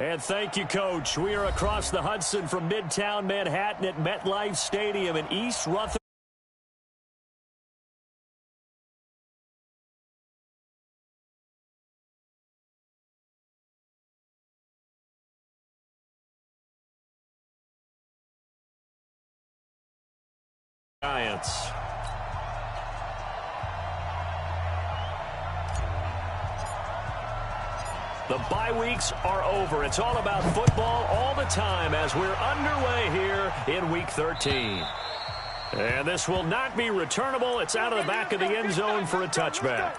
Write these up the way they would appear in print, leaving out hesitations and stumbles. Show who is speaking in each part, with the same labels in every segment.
Speaker 1: And thank you, Coach. We are across the Hudson from Midtown Manhattan at MetLife Stadium in East Rutherford. Giants. The bye weeks are over. It's all about football all the time as we're underway here in Week 13. And this will not be returnable. It's out of the back of the end zone for a touchback.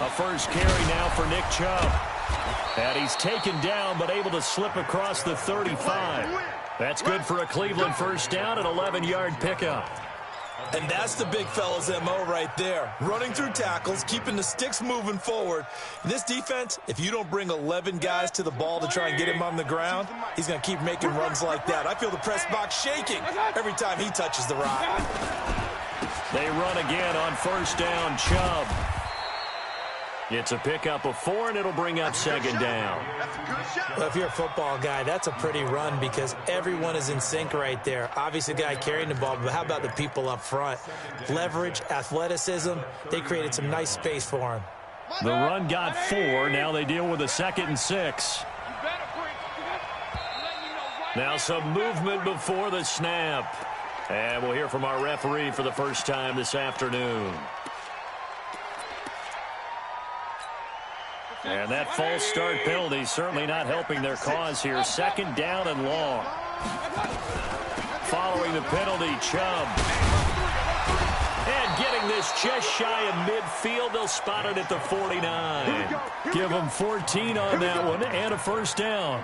Speaker 1: A first carry now for Nick Chubb. And he's taken down but able to slip across the 35. That's good for a Cleveland first down, an 11-yard pickup.
Speaker 2: And that's the big fella's MO right there. Running through tackles, keeping the sticks moving forward. In this defense, if you don't bring 11 guys to the ball to try and get him on the ground, he's going to keep making runs like that. I feel the press box shaking every time he touches the rock.
Speaker 1: They run again on first down. Chubb. It's a pickup of 4, and it'll bring up second down.
Speaker 3: Well, if you're a football guy, that's a pretty run because everyone is in sync right there. Obviously, the guy carrying the ball, but how about the people up front? Leverage, athleticism, they created some nice space for him.
Speaker 1: The run got 4. Now they deal with a 2nd and 6. Now some movement before the snap. And we'll hear from our referee for the first time this afternoon. And that false start penalty certainly not helping their cause here. 2nd down and long. Following the penalty, Chubb. And getting this just shy of midfield. They'll spot it at the 49. Give them 14 on that one and a first down.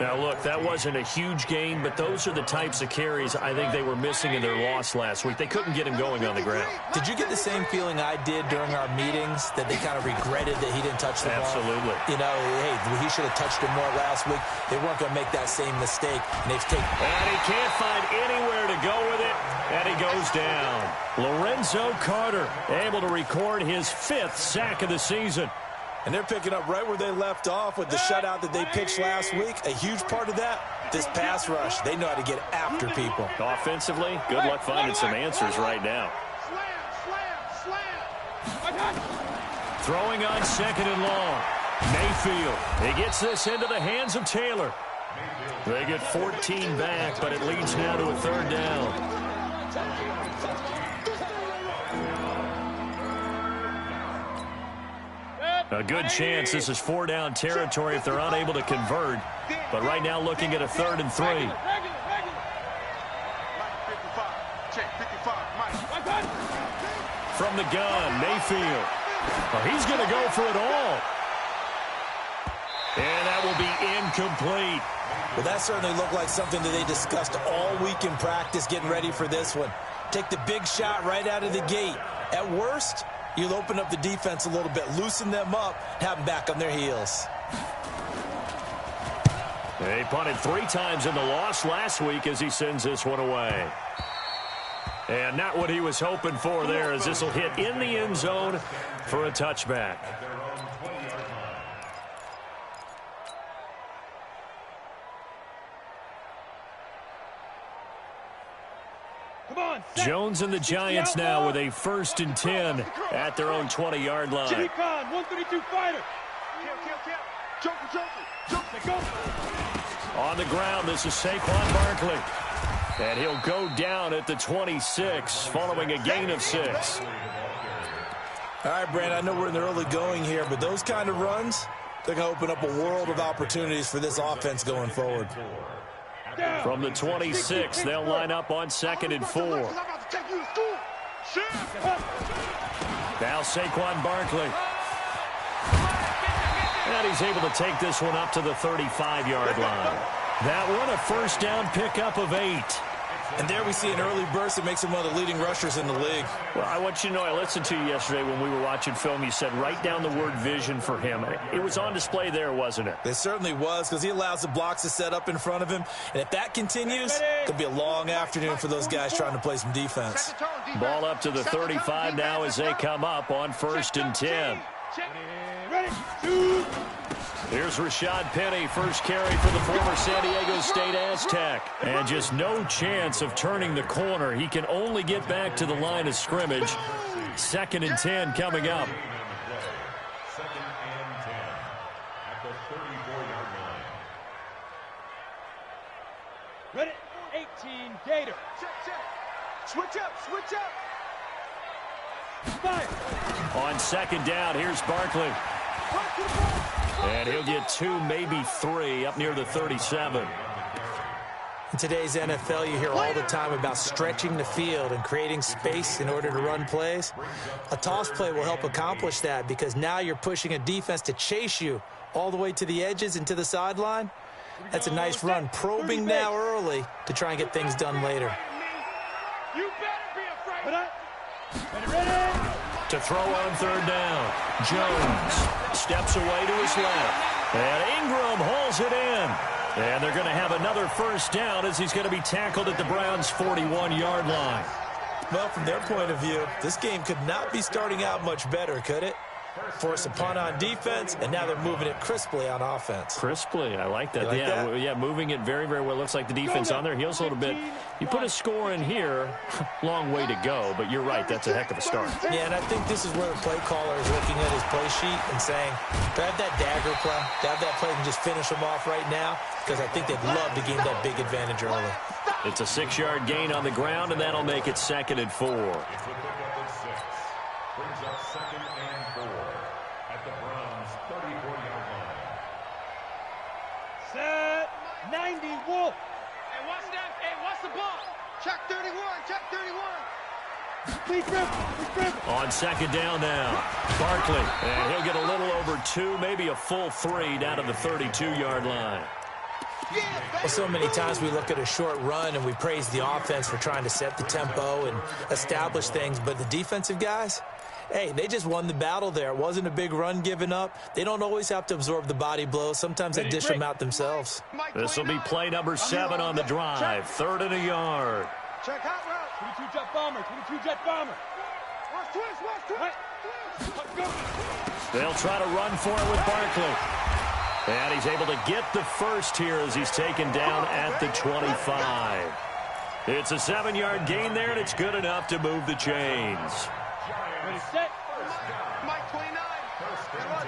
Speaker 1: Now, look, that wasn't a huge gain, but those are the types of carries I think they were missing in their loss last week. They couldn't get him going on the ground.
Speaker 3: Did you get the same feeling I did during our meetings, that they kind of regretted that he didn't touch the ball?
Speaker 1: Absolutely.
Speaker 3: You know, hey, he should have touched it more last week. They weren't going to make that same mistake. And
Speaker 1: he can't find anywhere to go with it, and he goes down. Lorenzo Carter able to record his 5th sack of the season.
Speaker 2: And they're picking up right where they left off with the shutout that they pitched last week. A huge part of that, this pass rush. They know how to get after people.
Speaker 1: Offensively, good luck finding some answers right now. Throwing on 2nd and long. Mayfield. He gets this into the hands of Taylor. They get 14 back, but it leads now to a 3rd down. A good chance this is 4-down territory if they're unable to convert. But right now looking at a 3rd and 3. From the gun, Mayfield. Well, he's going to go for it all. And that will be incomplete.
Speaker 2: Well, that certainly looked like something that they discussed all week in practice getting ready for this one. Take the big shot right out of the gate. At worst, you'll open up the defense a little bit, loosen them up, have them back on their heels.
Speaker 1: They punted 3 times in the loss last week as he sends this one away. And not what he was hoping for there, as this will hit in the end zone for a touchback. Jones and the Giants now with a 1st and 10 at their own 20-yard line.
Speaker 4: 132 fighter.
Speaker 1: On the ground, this is Saquon Barkley. And he'll go down at the 26 following a gain of 6.
Speaker 2: All right, Brand, I know we're in the early going here, but those kind of runs, they're going to open up a world of opportunities for this offense going forward.
Speaker 1: From the 26, they'll line up on 2nd and 4. Now Saquon Barkley. And he's able to take this one up to the 35-yard line. That one a first down pickup of 8.
Speaker 2: And there we see an early burst that makes him one of the leading rushers in the league.
Speaker 1: Well, I want you to know, I listened to you yesterday when we were watching film. You said write down the word vision for him. It was on display there, wasn't it?
Speaker 2: It certainly was, because he allows the blocks to set up in front of him. And if that continues, it could be a long afternoon for those guys trying to play some defense.
Speaker 1: Ball up to the 35 now as they come up on 1st and 10. Here's Rashad Penny, first carry for the former San Diego State Aztec. And just no chance of turning the corner. He can only get back to the line of scrimmage. 2nd and 10 coming up.
Speaker 4: 2nd and 10 at the 34-yard line.
Speaker 5: Ready? 18, Gator.
Speaker 6: Check, check. Switch up, switch up.
Speaker 5: Fire.
Speaker 1: On 2nd down, here's Barkley. And he'll get 2, maybe 3, up near the 37.
Speaker 3: In today's NFL, you hear all the time about stretching the field and creating space in order to run plays. A toss play will help accomplish that because now you're pushing a defense to chase you all the way to the edges and to the sideline. That's a nice run, probing now early to try and get things done later.
Speaker 5: You better be afraid. Ready?
Speaker 1: To throw on 3rd down. Jones steps away to his left. And Ingram hauls it in. And they're going to have another 1st down as he's going to be tackled at the Browns' 41-yard line.
Speaker 2: Well, from their point of view, this game could not be starting out much better, could it? Force a punt on defense, and now they're moving it crisply on offense.
Speaker 1: Crisply, I like that.
Speaker 2: Like that?
Speaker 1: Yeah, moving it very, very well. Looks like the defense on their heels a little bit. You put a score in here, long way to go, but you're right, that's a heck of a start.
Speaker 3: Yeah, and I think this is where the play caller is looking at his play sheet and saying, do I have that dagger play? Do I have that play and just finish them off right now? Because I think they'd love to gain that big advantage early.
Speaker 1: It's a 6-yard gain on the ground, and that'll make it 2nd and 4.
Speaker 4: Brings up 2nd and 4 at the Browns' 34-yard line.
Speaker 5: Set. 90, Wolf.
Speaker 6: Hey, what's that? Hey, what's the ball? Check 31, check 31.
Speaker 5: Please grip.
Speaker 1: On 2nd down now, Barkley, and he'll get a little over 2, maybe a full 3 down to the 32-yard line.
Speaker 3: Well, so many times we look at a short run and we praise the offense for trying to set the tempo and establish things, but the defensive guys, hey, they just won the battle there. It wasn't a big run given up. They don't always have to absorb the body blows. Sometimes they dish them out themselves.
Speaker 1: This will be play number 7 on the drive, 3rd and a yard.
Speaker 6: Check hot route.
Speaker 5: 22 jet bomber. 22 jet bomber.
Speaker 6: Watch twist.
Speaker 5: Let's go.
Speaker 1: They'll try to run for it with Barkley. And he's able to get the first here as he's taken down at the 25. It's a 7-yard gain there, and it's good enough to move the chains.
Speaker 5: Ready, set.
Speaker 6: Mike 29. Run.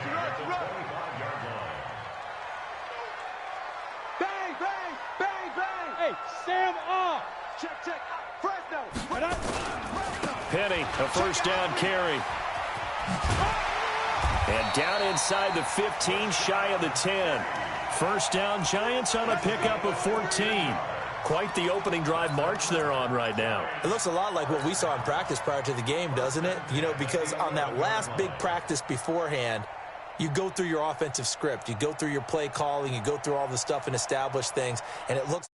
Speaker 6: Bang, bang, bang, bang.
Speaker 5: Hey, Sam off.
Speaker 6: Check. Fresno.
Speaker 1: Penny, a 1st down carry. And down inside the 15, shy of the 10. 1st down, Giants on a pickup of 14. Quite the opening drive march they're on right now.
Speaker 3: It looks a lot like what we saw in practice prior to the game, doesn't it? You know, because on that last big practice beforehand, you go through your offensive script. You go through your play calling. You go through all the stuff and establish things. And it looks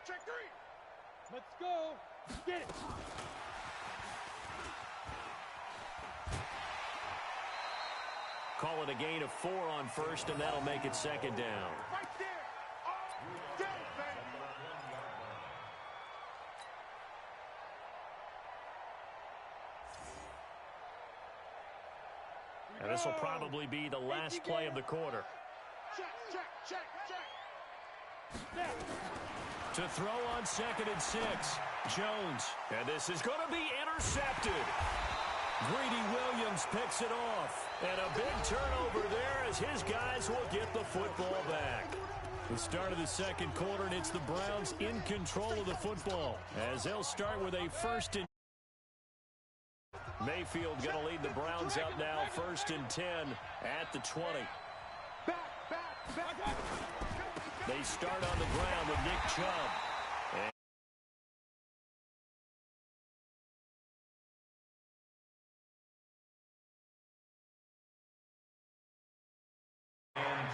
Speaker 6: Check three.
Speaker 5: Let's go. Get it.
Speaker 1: Call it a gain of 4 on 1st, and that'll make it 2nd down.
Speaker 6: Right there. Dead, baby.
Speaker 1: And this will probably be the last play of the quarter.
Speaker 6: Check.
Speaker 1: To throw on 2nd and 6, Jones. And this is going to be intercepted. Greedy Williams picks it off. And a big turnover there as his guys will get the football back. The start of the 2nd quarter, and it's the Browns in control of the football as they'll start with a 1st and Mayfield going to lead the Browns up now, 1st and 10 at the 20.
Speaker 6: Back.
Speaker 1: They start on the ground with Nick Chubb.
Speaker 4: And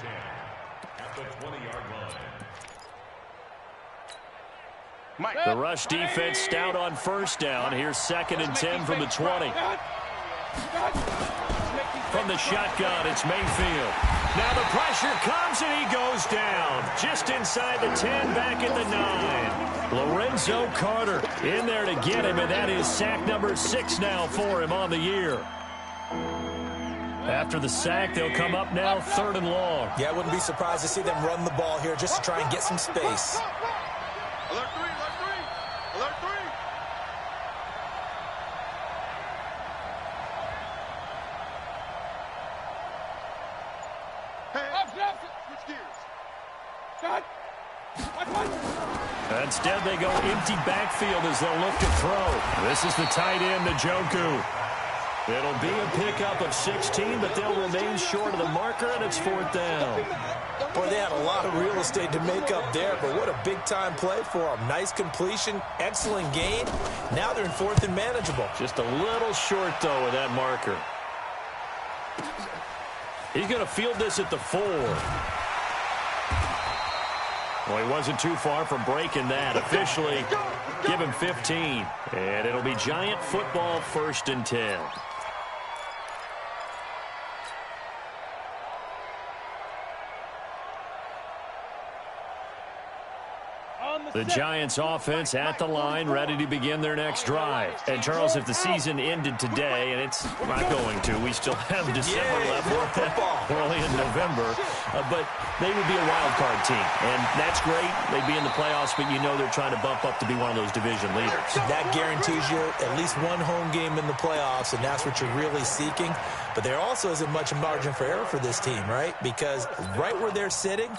Speaker 4: 10 at the 20-yard line.
Speaker 1: The rush defense stout on first down. Here's 2nd and 10 from the 20. From the shotgun, it's Mayfield. Now the pressure comes, and he goes down. Just inside the 10, back at the 9. Lorenzo Carter in there to get him, and that is sack number 6 now for him on the year. After the sack, they'll come up now 3rd and long.
Speaker 3: Yeah, I wouldn't be surprised to see them run the ball here just to try and get some space.
Speaker 6: Alert 3, alert 3, alert 3. Switch gears.
Speaker 1: Instead, they go empty backfield as they'll look to throw. This is the tight end, Njoku. It'll be a pickup of 16, but they'll remain short of the marker, and it's 4th down.
Speaker 3: Boy, they had a lot of real estate to make up there, but what a big-time play for them. Nice completion, excellent gain. Now they're in 4th and manageable.
Speaker 1: Just a little short, though, of that marker. He's going to field this at the 4. Well, he wasn't too far from breaking that. Officially, give him 15. And it'll be Giant football, 1st and 10. The Giants offense at the line, ready to begin their next drive. And, Charles, if the season ended today, and it's not going to, we still have December left.
Speaker 3: More football.
Speaker 1: Early in November. But they would be a wild card team. And that's great. They'd be in the playoffs, but you know they're trying to bump up to be one of those division leaders.
Speaker 3: That guarantees you at least one home game in the playoffs, and that's what you're really seeking. But there also isn't much margin for error for this team, right? Because right where they're sitting,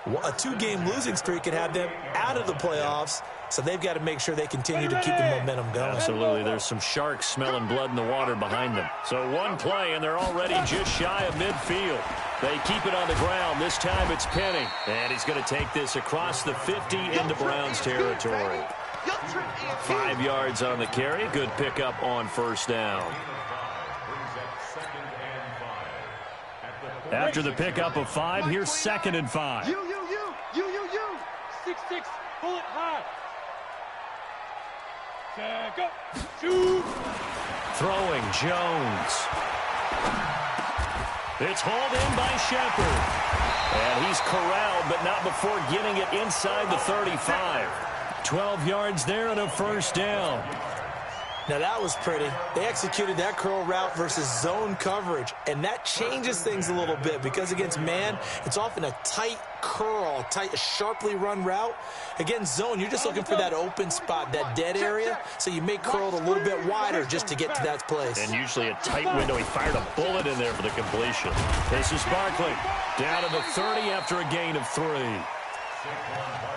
Speaker 3: a 2-game losing streak could have them out of the playoffs, so they've got to make sure they continue to keep the momentum going.
Speaker 1: Absolutely. There's some sharks smelling blood in the water behind them. So one play, and they're already just shy of midfield. They keep it on the ground. This time it's Penny, and he's going to take this across the 50 into Browns territory. 5 yards on the carry. Good pickup on 1st down. After the pickup of 5, here's 2nd and 5.
Speaker 5: You. 6-6, pull it high. Go. Shoot.
Speaker 1: Throwing, Jones. It's hauled in by Shepard. And he's corralled, but not before getting it inside the 35. 12 yards there and a 1st down.
Speaker 3: Now, that was pretty. They executed that curl route versus zone coverage, and that changes things a little bit because against man, it's often a tight curl, a sharply run route. Against zone, you're just looking for that open spot, that dead area, so you may curl it a little bit wider just to get to that place.
Speaker 1: And usually a tight window. He fired a bullet in there for the completion. This is Barkley down to the 30 after a gain of 3.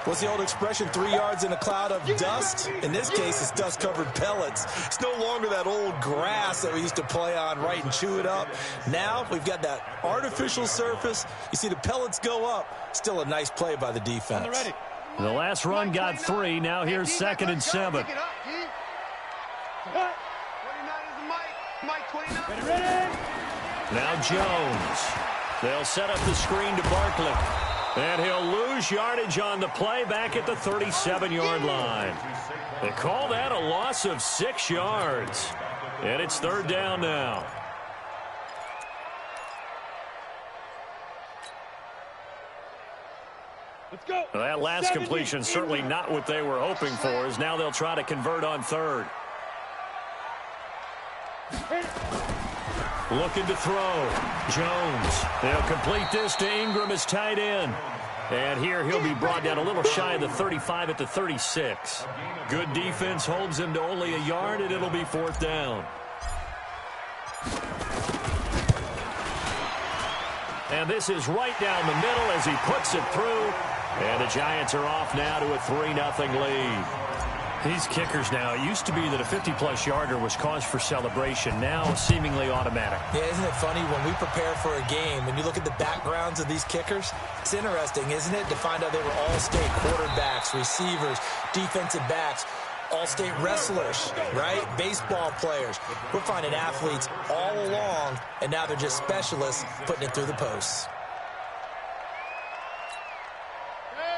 Speaker 2: What's the old expression, 3 yards in a cloud of dust? In this case, it's dust-covered pellets. It's no longer that old grass that we used to play on, right, and chew it up. Now we've got that artificial surface. You see the pellets go up. Still a nice play by the defense.
Speaker 1: The last run got 3. Now here's 2nd and 7. Now Jones. They'll set up the screen to Barkley. And he'll lose yardage on the play back at the 37-yard line. They call that a loss of 6 yards. And it's 3rd down now.
Speaker 5: Let's go.
Speaker 1: Well, that last completion certainly not what they were hoping for, as now they'll try to convert on 3rd. Looking to throw. Jones. They'll complete this to Ingram as tight end. And here he'll be brought down a little shy of the 35 at the 36. Good defense holds him to only a yard, and it'll be 4th down. And this is right down the middle as he puts it through. And the Giants are off now to a 3-0 lead. These kickers now, it used to be that a 50-plus yarder was cause for celebration. Now, seemingly automatic.
Speaker 3: Yeah, isn't it funny when we prepare for a game, when you look at the backgrounds of these kickers, it's interesting, isn't it, to find out they were all-state quarterbacks, receivers, defensive backs, all-state wrestlers, right? Baseball players. We're finding athletes all along, and now they're just specialists putting it through the posts.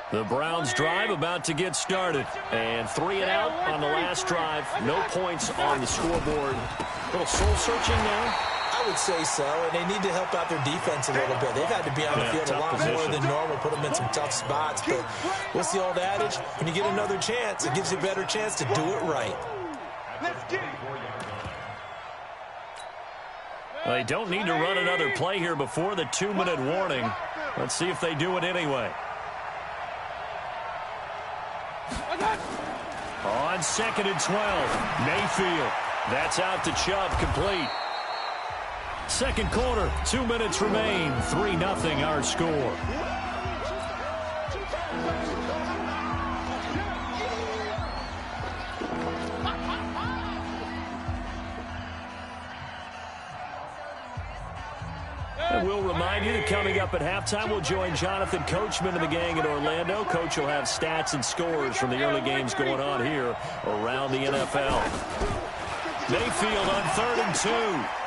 Speaker 1: The Browns drive about to get started. And 3 and out on the last drive. No points on the scoreboard. A little soul-searching now.
Speaker 3: I would say so, and they need to help out their defense a little bit. They've had to be on the field a lot more than normal, put them in some tough spots. But what's the old adage? When you get another chance, it gives you a better chance to do it right.
Speaker 1: They don't need to run another play here before the 2-minute warning. Let's see if they do it anyway. On 2nd and 12, Mayfield. That's out to Chubb, complete. Second quarter, 2 minutes remain. 3-0 our score. And we'll remind you that coming up at halftime, we'll join Jonathan Coachman and the gang in Orlando. Coach will have stats and scores from the early games going on here around the NFL. Mayfield on 3rd and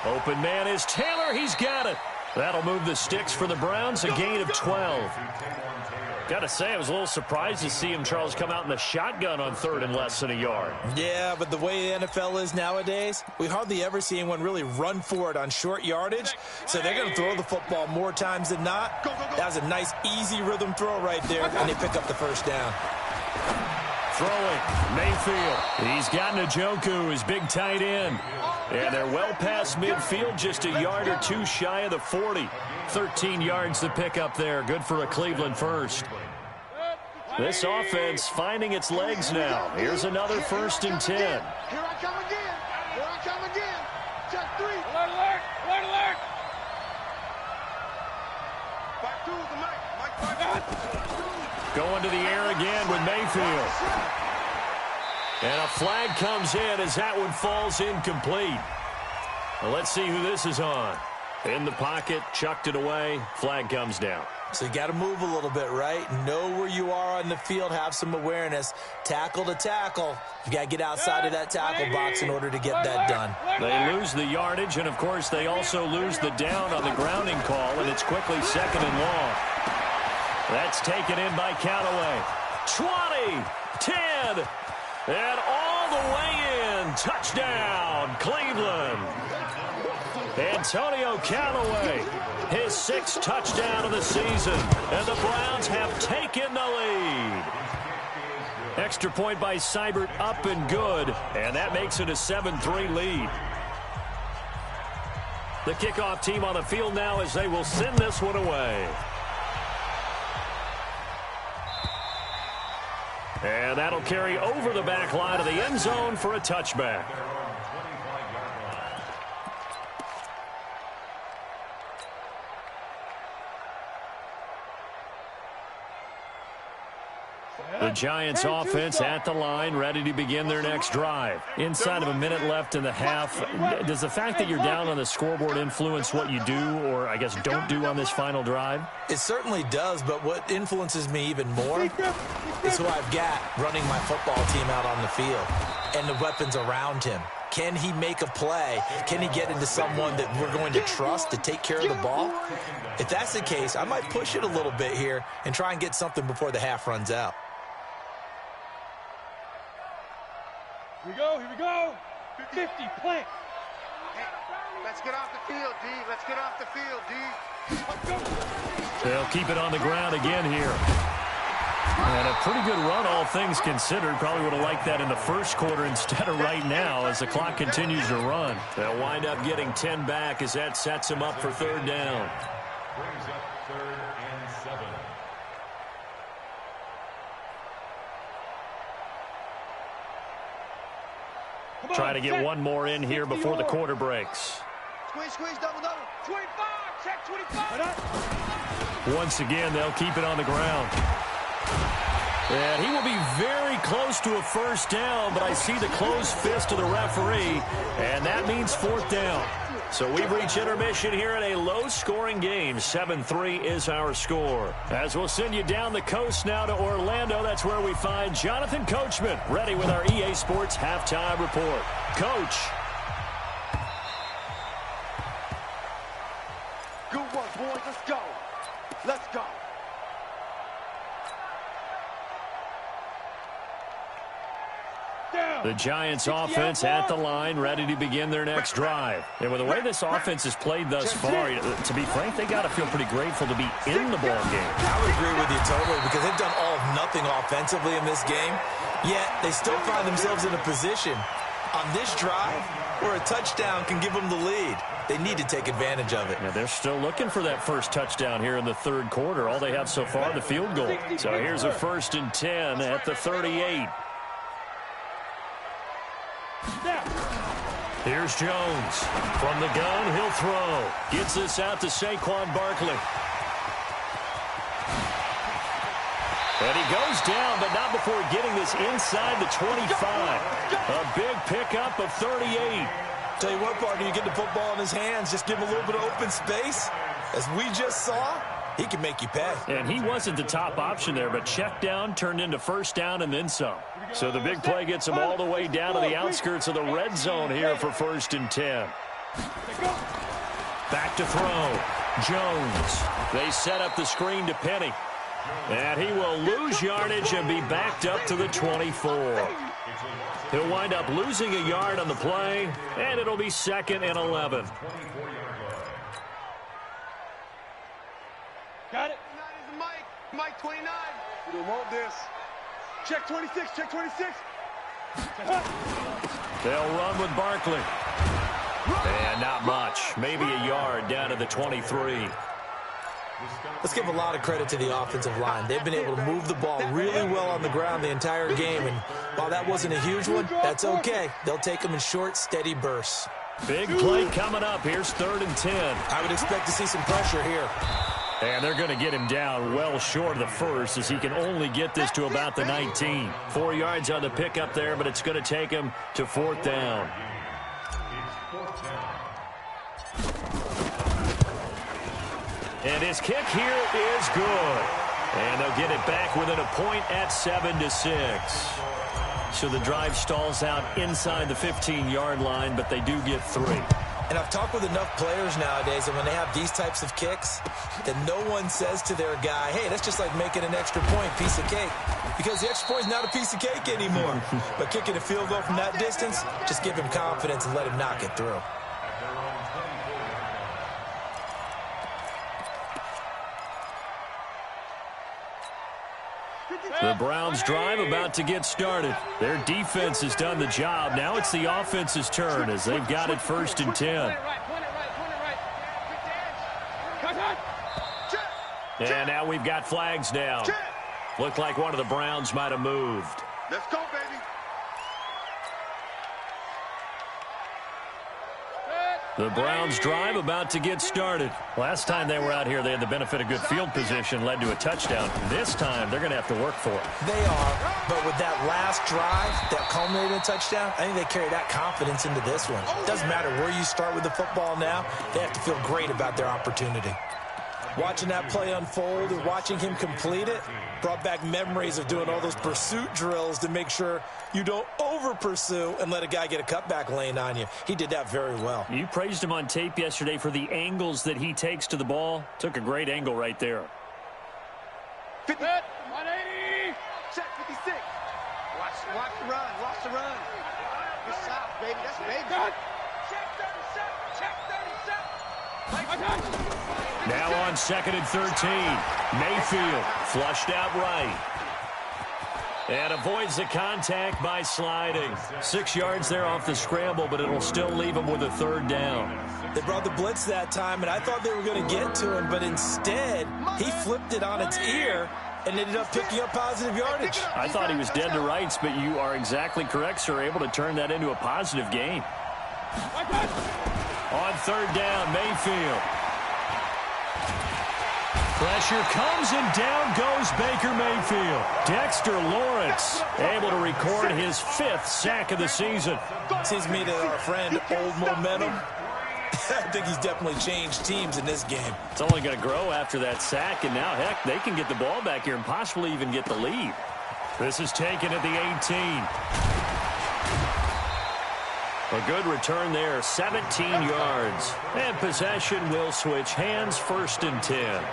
Speaker 1: 2. Open man is Taylor. He's got it. That'll move the sticks for the Browns, a gain of 12. Got to say, I was a little surprised to see him, Charles, come out in the shotgun on 3rd and less than a yard.
Speaker 3: Yeah, but the way the NFL is nowadays, we hardly ever see anyone really run for it on short yardage. So they're going to throw the football more times than not. That was a nice, easy rhythm throw right there, and they pick up the first down.
Speaker 1: Throwing, Mayfield. He's got Njoku, his big tight end. And they're well past midfield, just a yard or two shy of the 40. 13 yards to pick up there. Good for a Cleveland first. This offense finding its legs now. Here's another 1st and 10.
Speaker 6: Here I come again. Here I come again. Check 3.
Speaker 5: Alert, alert, alert, alert.
Speaker 6: Back to the Mike.
Speaker 1: Going to the air again with Mayfield. And a flag comes in as that one falls incomplete. Well, let's see who this is on. In the pocket, chucked it away, flag comes down.
Speaker 3: So you got to move a little bit, right? Know where you are on the field, have some awareness. Tackle to tackle. You got to get outside of that tackle box in order to get that done.
Speaker 1: They lose the yardage, and of course they also lose the down on the grounding call, and it's quickly 2nd and long. That's taken in by Callaway. 20, 10, and all the way in. Touchdown, Cleveland. Antonio Callaway, his 6th touchdown of the season, and the Browns have taken the lead. Extra point by Seibert, up and good, and that makes it a 7-3 lead. The kickoff team on the field now as they will send this one away. And that'll carry over the back line of the end zone for a touchback. The Giants offense at the line, ready to begin their next drive. Inside of a minute left in the half, does the fact that you're down on the scoreboard influence what you do, or I guess don't do on this final drive?
Speaker 3: It certainly does, but what influences me even more is who I've got running my football team out on the field and the weapons around him. Can he make a play? Can he get into someone that we're going to trust to take care of the ball? If that's the case, I might push it a little bit here and try and get something before the half runs out.
Speaker 5: Here we go, here we go. 50, plant.
Speaker 6: Hey, let's get off the field, D. Let's get off the field, D.
Speaker 1: They'll keep it on the ground again here. And a pretty good run, all things considered. Probably would have liked that in the first quarter instead of right now as the clock continues to run. They'll wind up getting 10 back as that sets them up for 3rd down.
Speaker 4: Brings up 3rd and 7.
Speaker 1: Try to get one more in here before the quarter breaks.
Speaker 6: Squeeze, squeeze, double, double.
Speaker 5: 25, check 25.
Speaker 1: Once again, they'll keep it on the ground. And he will be very close to a first down, but I see the closed fist of the referee, and that means fourth down. So we've reached intermission here in a low-scoring game. 7-3 is our score. As we'll send you down the coast now to Orlando, that's where we find Jonathan Coachman, ready with our EA Sports Halftime Report. Coach.
Speaker 6: Good work, boys. Let's go. Let's go.
Speaker 1: The Giants offense at the line, ready to begin their next drive. And with the way this offense has played thus far, to be frank, they got to feel pretty grateful to be in the ball game.
Speaker 2: I would agree with you totally because they've done all of nothing offensively in this game, yet they still find themselves in a position on this drive where a touchdown can give them the lead. They need to take advantage of it.
Speaker 1: Yeah, they're still looking for that first touchdown here in the third quarter. All they have so far, the field goal. So here's a 1st and 10 at the 38. Here's Jones. From the gun, he'll throw. Gets this out to Saquon Barkley. And he goes down, but not before getting this inside the 25. A big pickup of 38.
Speaker 2: Tell you what, partner, you get the football in his hands, just give him a little bit of open space. As we just saw, he can make you pay.
Speaker 1: And he wasn't the top option there, but check down turned into first down and then some. So the big play gets him all the way down to the outskirts of the red zone here for 1st and 10. Back to throw. Jones. They set up the screen to Penny. And he will lose yardage and be backed up to the 24. He'll wind up losing a yard on the play, and it'll be 2nd and 11.
Speaker 5: Got it.
Speaker 6: Mike 29.
Speaker 5: We don't want this. Check 26, check 26.
Speaker 1: They'll run with Barkley. And not much. Maybe a yard down to the 23.
Speaker 3: Let's give a lot of credit to the offensive line. They've been able to move the ball really well on the ground the entire game. And while that wasn't a huge one, that's okay. They'll take them in short, steady bursts.
Speaker 1: Big play coming up. Here's 3rd and 10.
Speaker 3: I would expect to see some pressure here.
Speaker 1: And they're going to get him down well short of the first as he can only get this to about the 19. 4 yards on the pickup there, but it's going to take him to 4th down. And his kick here is good. And they'll get it back within a point at 7-6. So the drive stalls out inside the 15-yard line, but they do get 3.
Speaker 2: And I've talked with enough players nowadays, and when they have these types of kicks, that no one says to their guy, hey, that's just like making an extra point, piece of cake. Because the extra point is not a piece of cake anymore. But kicking a field goal from that distance, just give him confidence and let him knock it through.
Speaker 1: The Browns drive about to get started. Their defense has done the job. Now it's the offense's turn as they've got it 1st and 10. And now we've got flags down. Looked like one of the Browns might have moved.
Speaker 6: Let's go, baby.
Speaker 1: The Browns drive about to get started. Last time they were out here, they had the benefit of good field position, led to a touchdown. This time, they're going to have to work for it.
Speaker 3: They are, but with that last drive that culminated in a touchdown, I think they carry that confidence into this one. It doesn't matter where you start with the football now. They have to feel great about their opportunity.
Speaker 2: Watching that play unfold and watching him complete it brought back memories of doing all those pursuit drills to make sure you don't over-pursue and let a guy get a cutback lane on you. He did that very well.
Speaker 1: You praised him on tape yesterday for the angles that he takes to the ball. Took a great angle right there.
Speaker 6: 50.
Speaker 5: 180.
Speaker 6: Check 56. Watch the run. Watch the run. Good shot, baby. That's baby. Check 37. Check 37.
Speaker 1: Now on 2nd and 13. Mayfield flushed out right. And avoids the contact by sliding. 6 yards there off the scramble, but it'll still leave him with a 3rd down.
Speaker 2: They brought the blitz that time, and I thought they were going to get to him, but instead, he flipped it on its ear and ended up picking up positive yardage.
Speaker 1: I thought he was dead to rights, but you are exactly correct, sir. Able to turn that into a positive gain. On 3rd down, Mayfield. Pressure comes, and down goes Baker Mayfield. Dexter Lawrence able to record his 5th sack of the season.
Speaker 2: Seems to me that our friend Old Momentum, I think he's definitely changed teams in this game.
Speaker 1: It's only going to grow after that sack, and now, heck, they can get the ball back here and possibly even get the lead. This is taken at the 18. A good return there, 17 yards. And possession will switch hands, 1st and 10.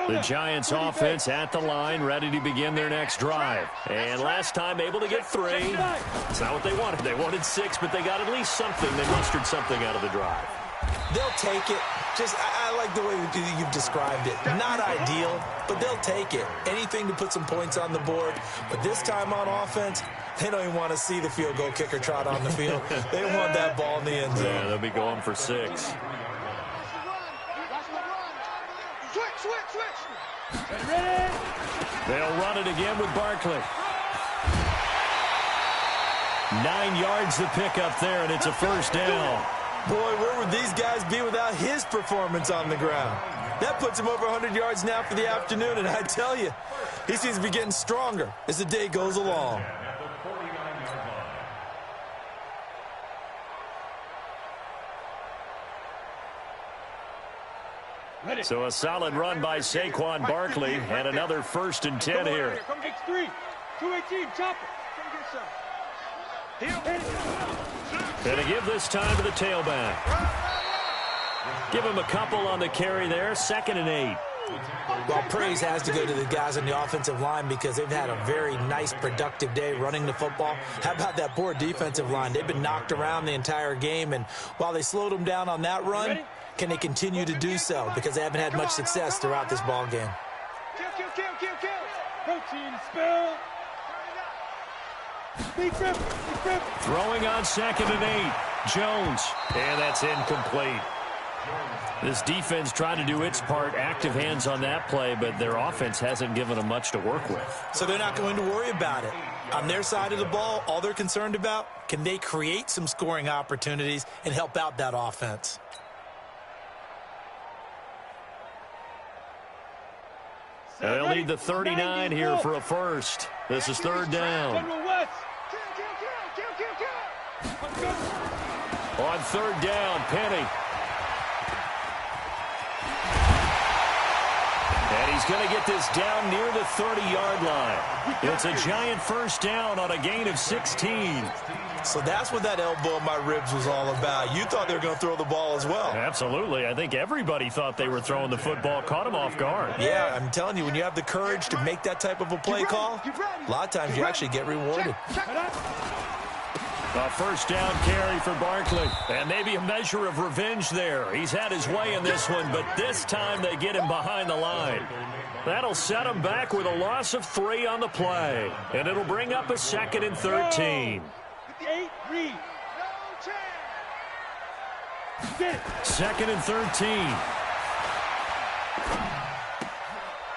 Speaker 1: The Giants offense at the line, ready to begin their next drive. And last time able to get 3. It's not what they wanted. They wanted 6, but they got at least something. They mustered something out of the drive.
Speaker 2: They'll take it. I like the way you've described it. Not ideal, but they'll take it. Anything to put some points on the board. But this time on offense, they don't even want to see the field goal kicker trot on the field. They want that ball in the end zone.
Speaker 1: Yeah, they'll be going for 6. They'll run it again with Barkley. 9 yards the pickup there, and it's a 1st down.
Speaker 2: Boy, where would these guys be without his performance on the ground? That puts him over 100 yards now for the afternoon, and I tell you, he seems to be getting stronger as the day goes along.
Speaker 1: So a solid run by Saquon Barkley, and another 1st and 10 here.
Speaker 5: Come X3, 218, chop it.
Speaker 1: Gonna give this time to the tailback. Give him a couple on the carry there, 2nd and 8.
Speaker 3: Well, praise has to go to the guys on the offensive line because they've had a very nice, productive day running the football. How about that poor defensive line? They've been knocked around the entire game, and while they slowed them down on that run, can they continue to do so? Because they haven't had much success throughout this ball game.
Speaker 5: Kill. Protein spill. Big grip.
Speaker 1: Throwing on 2nd and 8. Jones, and that's incomplete. This defense trying to do its part, active hands on that play, but their offense hasn't given them much to work with.
Speaker 2: So they're not going to worry about it. On their side of the ball, all they're concerned about, can they create some scoring opportunities and help out that offense?
Speaker 1: They'll need the 39 here for a 1st. This is 3rd down. On 3rd down, Penny. And he's going to get this down near the 30-yard line. It's a giant 1st down on a gain of 16.
Speaker 2: So that's what that elbow in my ribs was all about. You thought they were going to throw the ball as well.
Speaker 1: Absolutely. I think everybody thought they were throwing the football, caught him off guard.
Speaker 2: Yeah, I'm telling you, when you have the courage to make that type of a play call, a lot of times you actually get rewarded.
Speaker 1: A 1st down carry for Barkley. And maybe a measure of revenge there. He's had his way in this one, but this time they get him behind the line. That'll set him back with a loss of 3 on the play. And it'll bring up a 2nd and 13. 2nd and 13.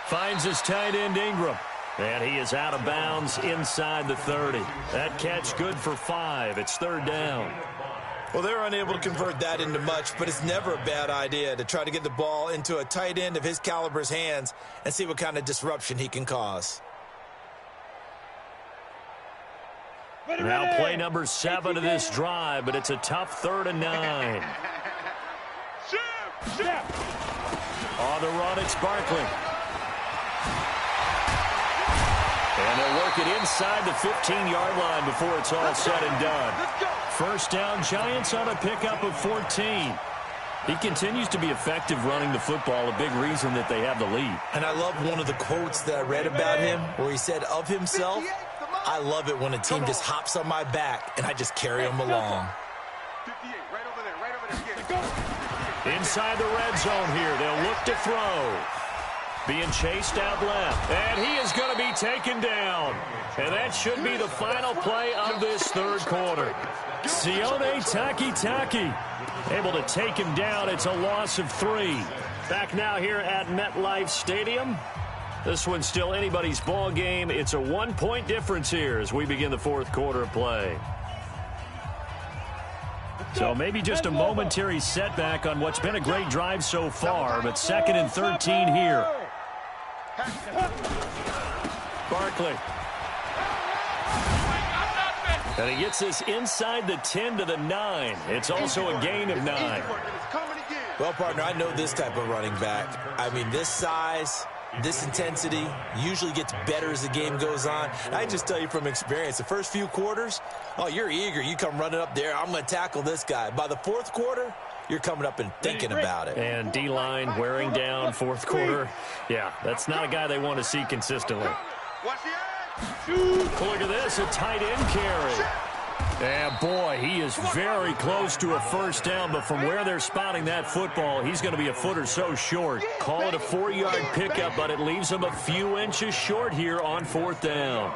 Speaker 1: Finds his tight end Ingram. And he is out of bounds inside the 30. That catch good for 5. It's 3rd down.
Speaker 2: Well, they're unable to convert that into much, but it's never a bad idea to try to get the ball into a tight end of his caliber's hands and see what kind of disruption he can cause.
Speaker 1: Now play number 7 of this drive, but it's a tough 3rd and 9. On the run, it's Barkley. And they'll work it inside the 15-yard line before it's all said and done. 1st down, Giants on a pickup of 14. He continues to be effective running the football, a big reason that they have the lead.
Speaker 2: And I love one of the quotes that I read about him where he said of himself, I love it when a team just hops on my back and I just carry them along.
Speaker 1: Inside the red zone here, they'll look to throw. Being chased out left, and he is going to be taken down. And that should be the final play of this 3rd quarter. Sione Takitaki able to take him down. It's a loss of 3. Back now here at MetLife Stadium. This one's still anybody's ball game. It's a 1-point difference here as we begin the 4th quarter of play. So maybe just a momentary setback on what's been a great drive so far, but 2nd and 13 here. Barkley. And he gets this inside the 10 to the 9. It's also a gain of 9.
Speaker 2: Well, partner, I know this type of running back. I mean, this size, this intensity usually gets better as the game goes on. I just tell you from experience, the first few quarters, oh, you're eager. You come running up there, I'm going to tackle this guy. By the 4th quarter, you're coming up and thinking about it.
Speaker 1: And D-line wearing down 4th quarter. Yeah, that's not a guy they want to see consistently. Look at this, a tight end carry. And boy, he is very close to a first down, but from where they're spotting that football, he's going to be a foot or so short. Call it a 4-yard pickup, but it leaves him a few inches short here on 4th down.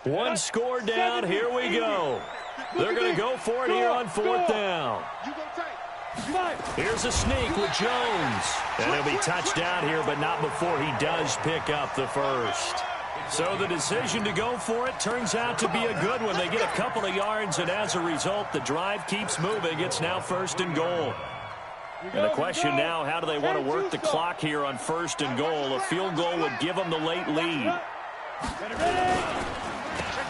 Speaker 1: One score down, here we go. They're going to go for it here on 4th down. Here's a sneak with Jones. And he'll be touched down here, but not before he does pick up the first. So the decision to go for it turns out to be a good one. They get a couple of yards, and as a result, the drive keeps moving. It's now 1st and goal. And the question now, how do they want to work the clock here on 1st and goal? A field goal would give them the late lead.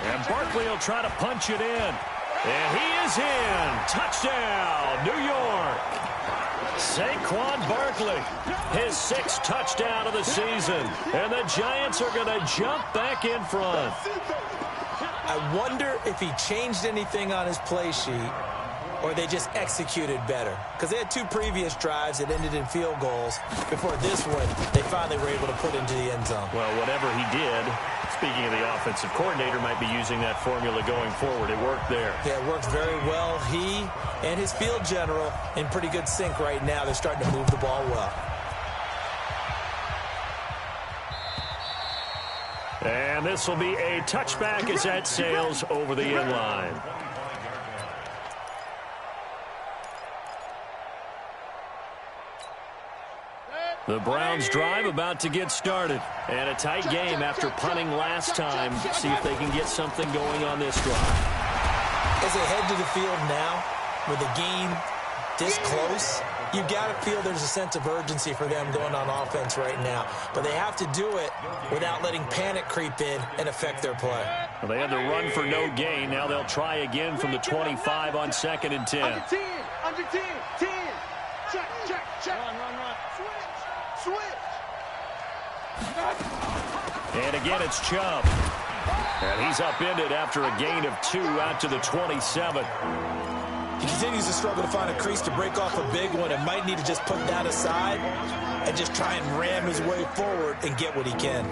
Speaker 1: And Barkley will try to punch it in. And he is in. Touchdown, New York. Saquon Barkley, his 6th touchdown of the season. And the Giants are going to jump back in front.
Speaker 3: I wonder if he changed anything on his play sheet or they just executed better. Because they had 2 previous drives that ended in field goals. Before this one, they finally were able to put into the end zone.
Speaker 1: Well, whatever he did, speaking of the offensive coordinator, might be using that formula going forward. It worked there.
Speaker 3: Yeah, it works very well. He and his field general in pretty good sync right now. They're starting to move the ball well.
Speaker 1: And this will be a touchback as that sails over the end line. The Browns drive about to get started. And a tight game after punting last time. See if they can get something going on this drive.
Speaker 3: As they head to the field now, with the game this close, you've got to feel there's a sense of urgency for them going on offense right now. But they have to do it without letting panic creep in and affect their play.
Speaker 1: Well, they had to run for no gain. Now they'll try again from the 25 on 2nd and 10.
Speaker 6: Under 10, under 10, 10. Check, check, check. Run. Switch.
Speaker 1: And again, it's Chubb. And he's upended after a gain of 2 out to the 27.
Speaker 2: He continues to struggle to find a crease to break off a big one and might need to just put that aside and just try and ram his way forward and get what he can.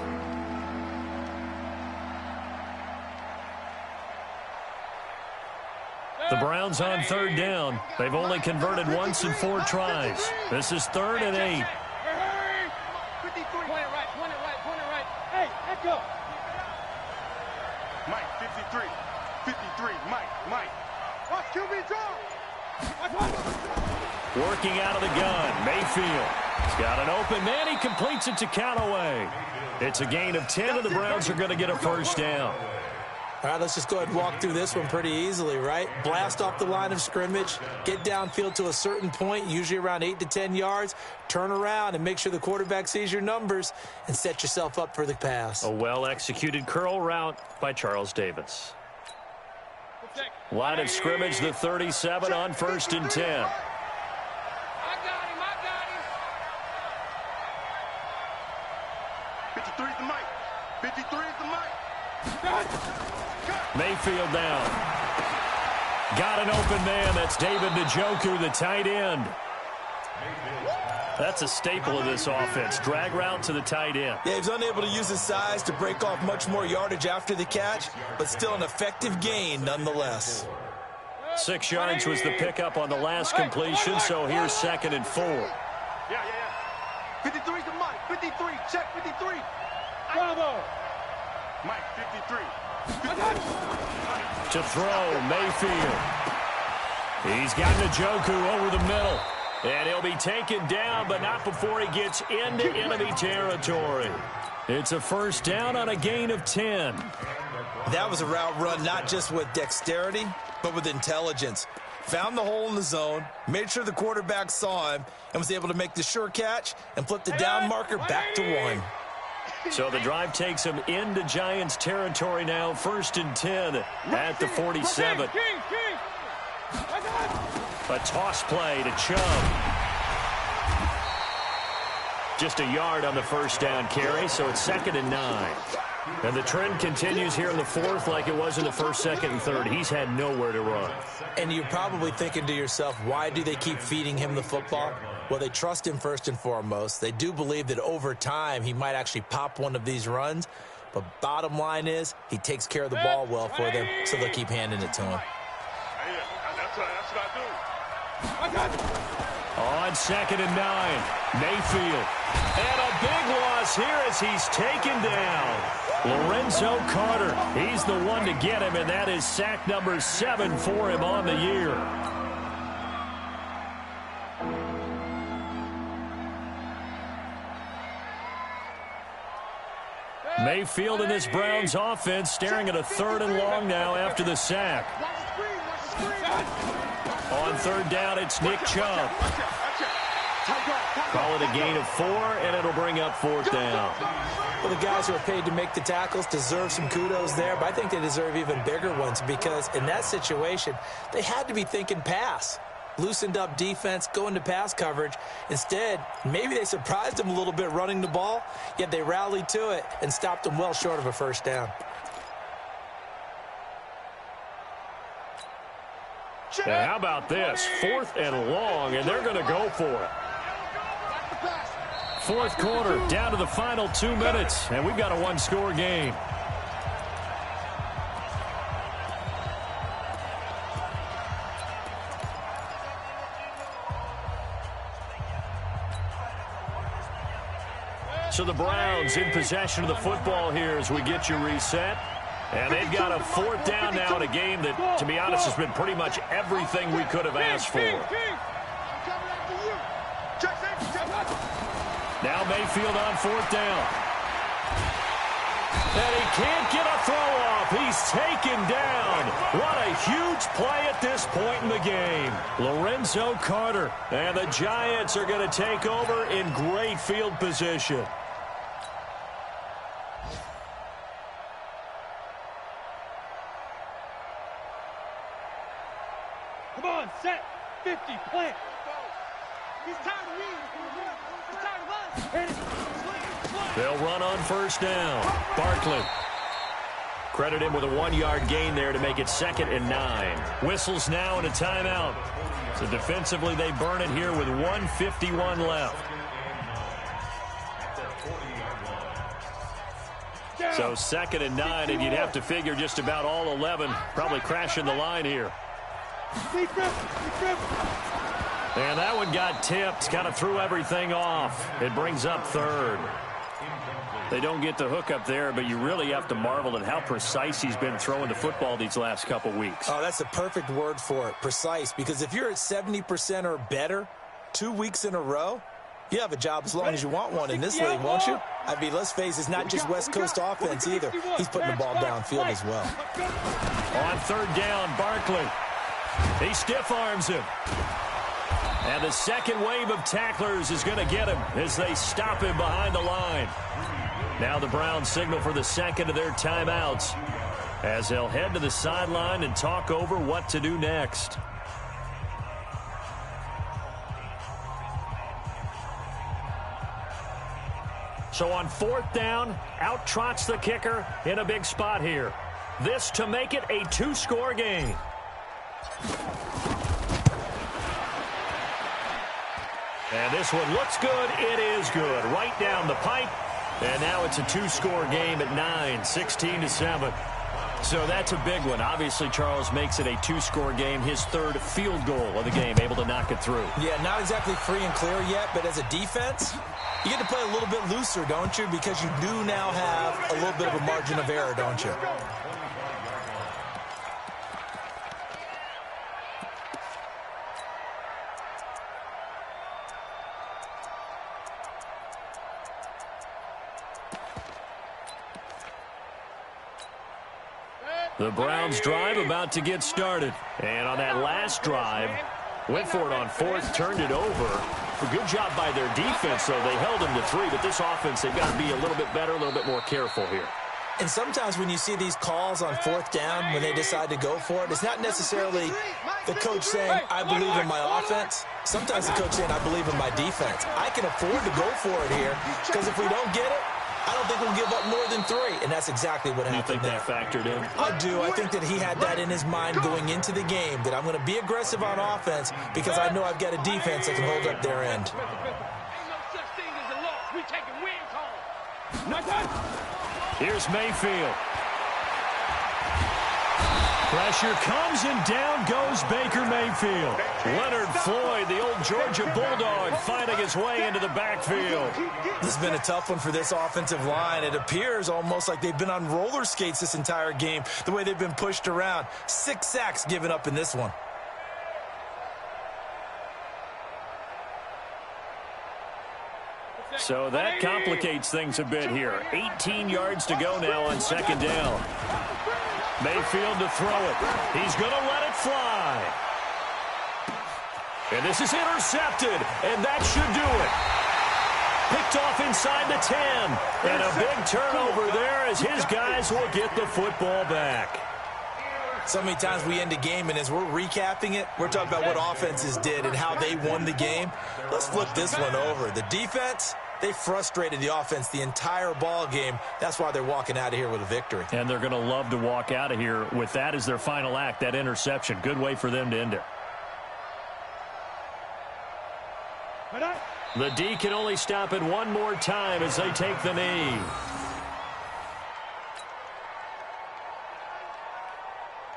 Speaker 1: The Browns on 3rd down. They've only converted once in 4 tries. This is 3rd and 8.
Speaker 5: Point it right. Hey, echo.
Speaker 6: Mike, 53, Mike. Watch QB draw.
Speaker 1: Working out of the gun, Mayfield. He's got an open man. He completes it to Callaway. It's a gain of 10, and the Browns are going to get a first down.
Speaker 3: All right, let's just go ahead and walk through this one pretty easily, right? Blast off the line of scrimmage, get downfield to a certain point, usually around 8 to 10 yards, turn around and make sure the quarterback sees your numbers and set yourself up for the pass.
Speaker 1: A well-executed curl route by Charles Davis. Line of scrimmage, the 37 on 1st and 10.
Speaker 5: I got him.
Speaker 6: 53 is the Mike. 53 is the Mike.
Speaker 1: Mayfield down. Got an open man. That's David Njoku, the tight end. That's a staple of this offense. Drag route to the tight end.
Speaker 2: Yeah, he's unable to use his size to break off much more yardage after the catch, but still an effective gain nonetheless.
Speaker 1: 6 yards was the pickup on the last completion, so here's 2nd and 4.
Speaker 6: Yeah. 53 is the Mike. 53. Check 53.
Speaker 5: Bravo.
Speaker 6: Mike, 53.
Speaker 1: To throw, Mayfield. He's got Njoku over the middle. And he'll be taken down, but not before he gets into enemy territory. It's a first down on a gain of 10.
Speaker 2: That was a route run not just with dexterity, but with intelligence. Found the hole in the zone, made sure the quarterback saw him, and was able to make the sure catch and flip the down marker back to 1.
Speaker 1: So the drive takes him into Giants territory now, 1st and 10 at the 47. A toss play to Chubb. Just a yard on the first down carry, so it's 2nd and 9. And the trend continues here in the 4th like it was in the 1st, 2nd, and 3rd. He's had nowhere to run.
Speaker 3: And you're probably thinking to yourself, why do they keep feeding him the football? Well, they trust him first and foremost. They do believe that over time he might actually pop one of these runs. But bottom line is he takes care of the ball well for them, so they'll keep handing it to him.
Speaker 5: That's what I do.
Speaker 1: On 2nd and 9, Mayfield. And a big loss here as he's taken down. Lorenzo Carter, he's the one to get him, and that is sack number 7 for him on the year. Mayfield and this Browns offense staring at a 3rd and long now after the sack. On 3rd down, it's Nick Chubb. Call it a gain of 4, and it'll bring up 4th down.
Speaker 3: Well, the guys who are paid to make the tackles deserve some kudos there, but I think they deserve even bigger ones because in that situation, they had to be thinking pass. Loosened up defense, going to pass coverage. Instead, maybe they surprised them a little bit running the ball, yet they rallied to it and stopped them well short of a first down.
Speaker 1: Now, how about this? 4th and long, and they're going to go for it. 4th quarter, down to the final 2 minutes, and we've got a 1-score game. So the Browns in possession of the football here as we get you reset. And they've got a 4th down now in a game that, to be honest, has been pretty much everything we could have asked for. Now Mayfield on 4th down. And he can't get a throw off. He's taken down. What a huge play at this point in the game. Lorenzo Carter. And the Giants are going to take over in great field position.
Speaker 5: Come on, set, 50, plant. He's tired of me. He's tired of us.
Speaker 1: They'll run on 1st down. Barkley. Credit him with a 1-yard gain there to make it 2nd and 9. Whistles now and a timeout. So defensively they burn it here with 1:51 left. So 2nd and 9, and you'd have to figure just about all 11 probably crashing the line here. And that one got tipped, kind of threw everything off. It brings up 3rd. They don't get the hook up there, but you really have to marvel at how precise he's been throwing the football these last couple weeks.
Speaker 3: Oh, that's the perfect word for it, precise, because if you're at 70% or better 2 weeks in a row, you have a job as long as you want one in this league, won't you? I mean, let's face it, it's not just West Coast offense either. He's putting the ball downfield as well.
Speaker 1: On 3rd down, Barkley. He stiff arms him. And the second wave of tacklers is going to get him as they stop him behind the line. Now the Browns signal for the 2nd of their timeouts as they'll head to the sideline and talk over what to do next. So on 4th down, out trots the kicker in a big spot here. This to make it a 2-score game. And this one looks good. It is good. Right down the pipe. And now it's a 2-score game at 9, 16-7. So that's a big one. Obviously, Charles makes it a 2-score game. His 3rd field goal of the game, able to knock it through.
Speaker 3: Yeah, not exactly free and clear yet, but as a defense, you get to play a little bit looser, don't you? Because you do now have a little bit of a margin of error, don't you?
Speaker 1: The Browns drive about to get started. And on that last drive, went for it on fourth, turned it over. A good job by their defense, though. They held them to 3, but this offense, they've got to be a little bit better, a little bit more careful here.
Speaker 3: And sometimes when you see these calls on fourth down, when they decide to go for it, it's not necessarily the coach saying, I believe in my offense. Sometimes the coach saying, I believe in my defense. I can afford to go for it here, because if we don't get it, I don't think we'll give up more than 3, and that's exactly what happened there.
Speaker 1: You think that factored in?
Speaker 3: I do. I think that he had that in his mind going into the game, that I'm going to be aggressive on offense because I know I've got a defense that can hold up their end.
Speaker 5: Ain't no such thing as a loss. We taking wins home. Nice time.
Speaker 1: Here's Mayfield. Pressure comes, and down goes Baker Mayfield. Leonard Floyd, the old Georgia Bulldog, finding his way into the backfield.
Speaker 2: This has been a tough one for this offensive line. It appears almost like they've been on roller skates this entire game, the way they've been pushed around. 6 sacks given up in this one.
Speaker 1: So that complicates things a bit here. 18 yards to go now on second down. Mayfield to throw it. He's going to let it fly. And this is intercepted, and that should do it. Picked off inside the 10. And a big turnover there as his guys will get the football back.
Speaker 2: So many times we end a game, and as we're recapping it, we're talking about what offenses did and how they won the game. Let's flip this one over. The defense, they frustrated the offense the entire ball game. That's why they're walking out of here with a victory.
Speaker 1: And they're going to love to walk out of here with that as their final act, that interception. Good way for them to end it. The D can only stop it one more time as they take the knee.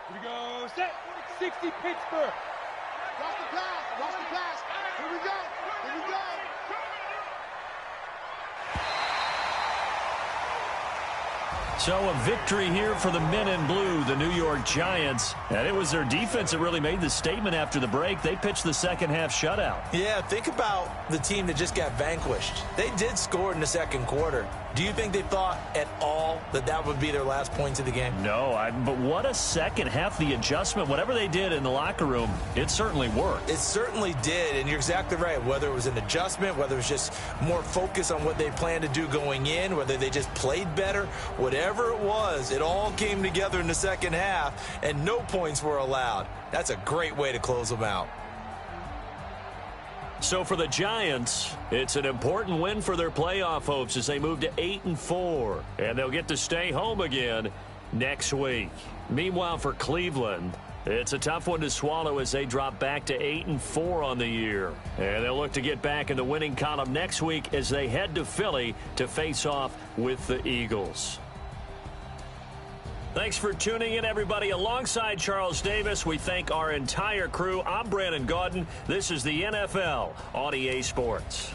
Speaker 5: Here we go. Set. 60 Pittsburgh.
Speaker 6: Watch the pass. Watch the pass. Here we go. Here we go.
Speaker 1: So a victory here for the men in blue, the New York Giants. And it was their defense that really made the statement after the break. They pitched the second half shutout.
Speaker 3: Yeah, think about the team that just got vanquished. They did score in the second quarter. Do you think they thought at all that that would be their last points of the game?
Speaker 1: No, but what a second half. The adjustment, whatever they did in the locker room, it certainly worked.
Speaker 3: It certainly did, and you're exactly right. Whether it was an adjustment, whether it was just more focus on what they planned to do going in, whether they just played better, whatever it was, it all came together in the second half, and no points were allowed. That's a great way to close them out.
Speaker 1: So for the Giants, it's an important win for their playoff hopes as they move to 8-4. And they'll get to stay home again next week. Meanwhile, for Cleveland, it's a tough one to swallow as they drop back to 8-4 on the year. And they'll look to get back in the winning column next week as they head to Philly to face off with the Eagles. Thanks for tuning in, everybody. Alongside Charles Davis, we thank our entire crew. I'm Brandon Gaudin. This is the NFL on EA Sports.